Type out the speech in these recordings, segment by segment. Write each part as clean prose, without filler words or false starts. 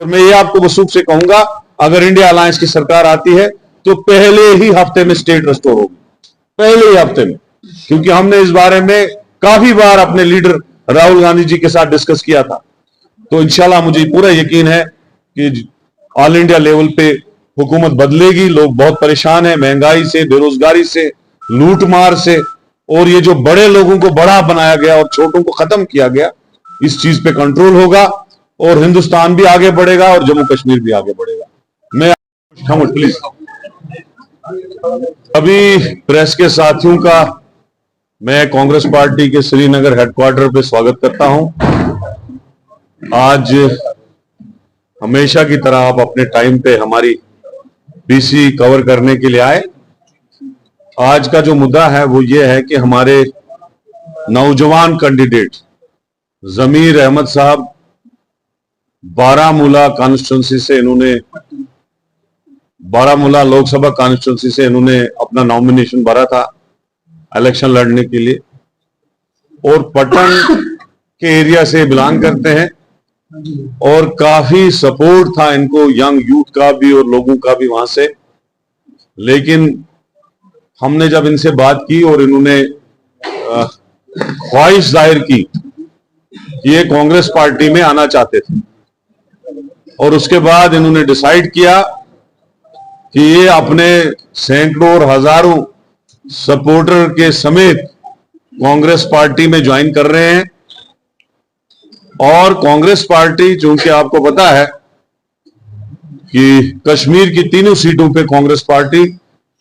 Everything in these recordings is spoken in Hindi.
और मैं ये आपको वसूख से कहूंगा, अगर इंडिया अलायंस की सरकार आती है तो पहले ही हफ्ते में स्टेट रिस्टोर होगी, पहले ही हफ्ते में, क्योंकि हमने इस बारे में काफी बार अपने लीडर राहुल गांधी जी के साथ डिस्कस किया था। तो इंशाल्लाह मुझे पूरा यकीन है कि ऑल इंडिया लेवल पे हुकूमत बदलेगी। लोग बहुत परेशान हैं महंगाई से, बेरोजगारी से, लूटमार से, और ये जो बड़े लोगों को बड़ा बनाया गया और छोटों को खत्म किया गया, इस चीज पे कंट्रोल होगा और हिंदुस्तान भी आगे बढ़ेगा और जम्मू कश्मीर भी आगे बढ़ेगा। मैं प्लीज अभी प्रेस के साथियों का मैं कांग्रेस पार्टी के श्रीनगर हेडक्वार्टर पे स्वागत करता हूं। आज हमेशा की तरह आप अपने टाइम पे हमारी बीसी कवर करने के लिए आए। आज का जो मुद्दा है वो ये है कि हमारे नौजवान कैंडिडेट जमीर अहमद साहब बारामूला कॉन्स्टिट्यूंसी से, इन्होंने बारामूला लोकसभा कॉन्स्टिट्यूंसी से इन्होंने अपना नॉमिनेशन भरा था इलेक्शन लड़ने के लिए, और पटन के एरिया से बिलोंग करते हैं और काफी सपोर्ट था इनको यंग यूथ का भी और लोगों का भी वहां से। लेकिन हमने जब इनसे बात की और इन्होंने ख्वाहिश जाहिर की कि ये कांग्रेस पार्टी में आना चाहते थे, और उसके बाद इन्होंने डिसाइड किया कि ये अपने सैकड़ों और हजारों सपोर्टर के समेत कांग्रेस पार्टी में ज्वाइन कर रहे हैं। और कांग्रेस पार्टी, चूंकि आपको पता है कि कश्मीर की तीनों सीटों पे कांग्रेस पार्टी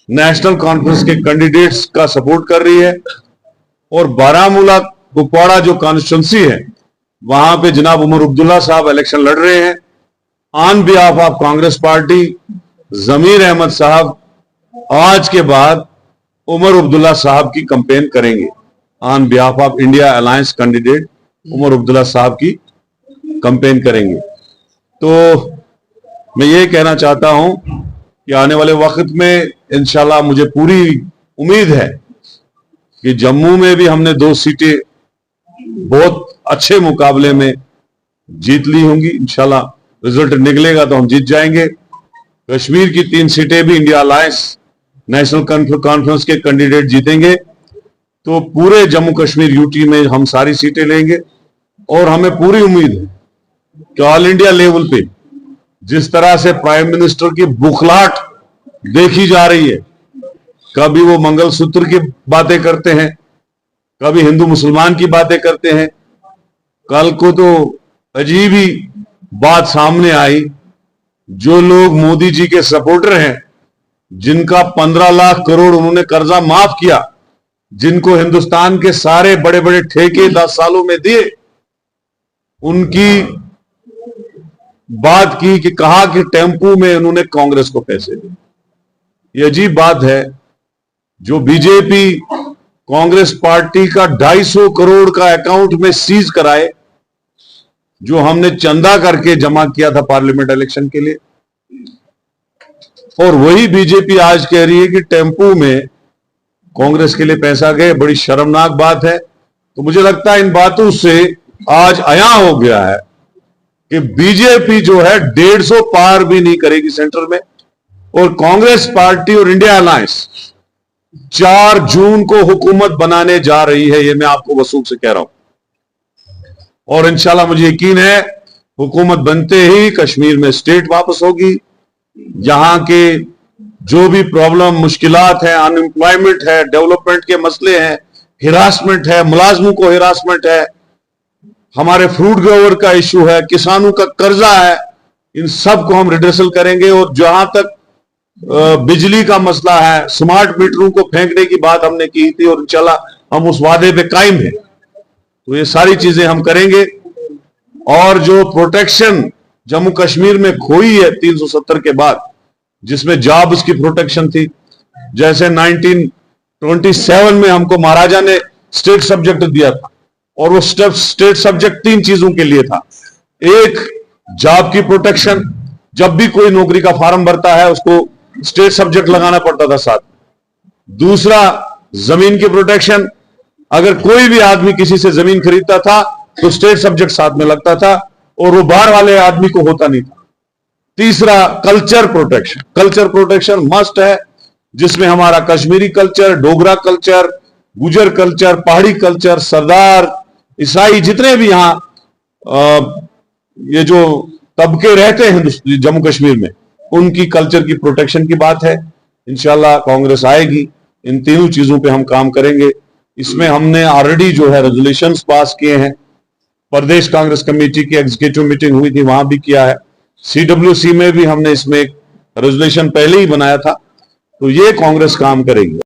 नेशनल कॉन्फ्रेंस के कैंडिडेट्स का सपोर्ट कर रही है, और बारामूला कुपवाड़ा जो कॉन्स्टिट्यूंसी है वहां पे जनाब उमर अब्दुल्ला साहब इलेक्शन लड़ रहे हैं। On behalf of Congress party Zameer Ahmed साहब आज के बाद उमर अब्दुल्ला साहब की कैंपेन करेंगे। On behalf of India alliance candidate Omar Abdullah साहब की कैंपेन करेंगे। तो मैं ये कहना चाहता हूं कि आने वाले वक्त में इंशाल्लाह मुझे पूरी उम्मीद है कि जम्मू में भी हमने 2 सीटें बहुत अच्छे मुकाबले में जीत ली होंगी। इंशाल्लाह रिजल्ट निकलेगा तो हम जीत जाएंगे। कश्मीर की 3 सीटें भी इंडिया अलायंस नेशनल कॉन्फ्रेंस के कैंडिडेट जीतेंगे, तो पूरे जम्मू कश्मीर यूटी में हम सारी सीटें लेंगे। और हमें पूरी उम्मीद है कि ऑल इंडिया लेवल पे जिस तरह से प्राइम मिनिस्टर की बुखलाहट देखी जा रही है, कभी वो मंगलसूत्र की बातें करते हैं, कभी हिंदू मुसलमान की बातें करते हैं। कल को तो अजीब ही बात सामने आई, जो लोग मोदी जी के सपोर्टर हैं, जिनका 15 लाख करोड़ उन्होंने कर्जा माफ किया, जिनको हिंदुस्तान के सारे बड़े बड़े ठेके 10 सालों में दिए, उनकी बात की कि कहा कि टेम्पू में उन्होंने कांग्रेस को पैसे दिए। ये अजीब बात है। जो बीजेपी कांग्रेस पार्टी का 250 करोड़ का अकाउंट में सीज कराए, जो हमने चंदा करके जमा किया था पार्लियामेंट इलेक्शन के लिए, और वही बीजेपी आज कह रही है कि टेम्पू में कांग्रेस के लिए पैसा गए। बड़ी शर्मनाक बात है। तो मुझे लगता है इन बातों से आज आया हो गया है कि बीजेपी जो है 150 पार भी नहीं करेगी सेंटर में, और कांग्रेस पार्टी और इंडिया अलायंस 4 जून को हुकूमत बनाने जा रही है। ये मैं आपको वसूख से कह रहा हूं, और इंशाल्लाह मुझे यकीन है हुकूमत बनते ही कश्मीर में स्टेट वापस होगी। यहां के जो भी प्रॉब्लम मुश्किलात है, अनएम्प्लॉयमेंट है, डेवलपमेंट के मसले हैं, हिरासमेंट है, मुलाजमों को हिरासमेंट है, हमारे फ्रूट ग्रोवर का इशू है, किसानों का कर्जा है, इन सब को हम रिड्रेसल करेंगे। और जहां तक बिजली का मसला है, स्मार्ट मीटरों को फेंकने की बात हमने की थी और इंशाल्लाह हम उस वादे पे कायम हैं। तो ये सारी चीजें हम करेंगे। और जो प्रोटेक्शन जम्मू कश्मीर में खोई है 370 के बाद, जिसमें जॉब्स की प्रोटेक्शन थी, जैसे 1927 में हमको महाराजा ने स्टेट सब्जेक्ट दिया था, और वो स्टेट सब्जेक्ट 3 चीजों के लिए था। एक, जॉब की प्रोटेक्शन, जब भी कोई नौकरी का फॉर्म भरता है उसको स्टेट सब्जेक्ट लगाना पड़ता था साथ। दूसरा, जमीन की प्रोटेक्शन, अगर कोई भी आदमी किसी से जमीन खरीदता था तो स्टेट सब्जेक्ट साथ में लगता था, और वो बाहर वाले आदमी को होता नहीं था। तीसरा कल्चर प्रोटेक्शन मस्ट है, जिसमें हमारा कश्मीरी कल्चर, डोगरा कल्चर, गुजर कल्चर, पहाड़ी कल्चर, सरदार, ईसाई, जितने भी यहां ये जो तबके रहते हैं जम्मू कश्मीर में, उनकी कल्चर की प्रोटेक्शन की बात है। इंशाल्लाह कांग्रेस आएगी, इन तीनों चीजों पे हम काम करेंगे। इसमें हमने ऑलरेडी जो है रेजोल्यूशंस पास किए हैं। प्रदेश कांग्रेस कमेटी की एग्जीक्यूटिव मीटिंग हुई थी, वहां भी किया है। CWC में भी हमने इसमें एक रेजोल्यूशन पहले ही बनाया था। तो ये कांग्रेस काम करेगी।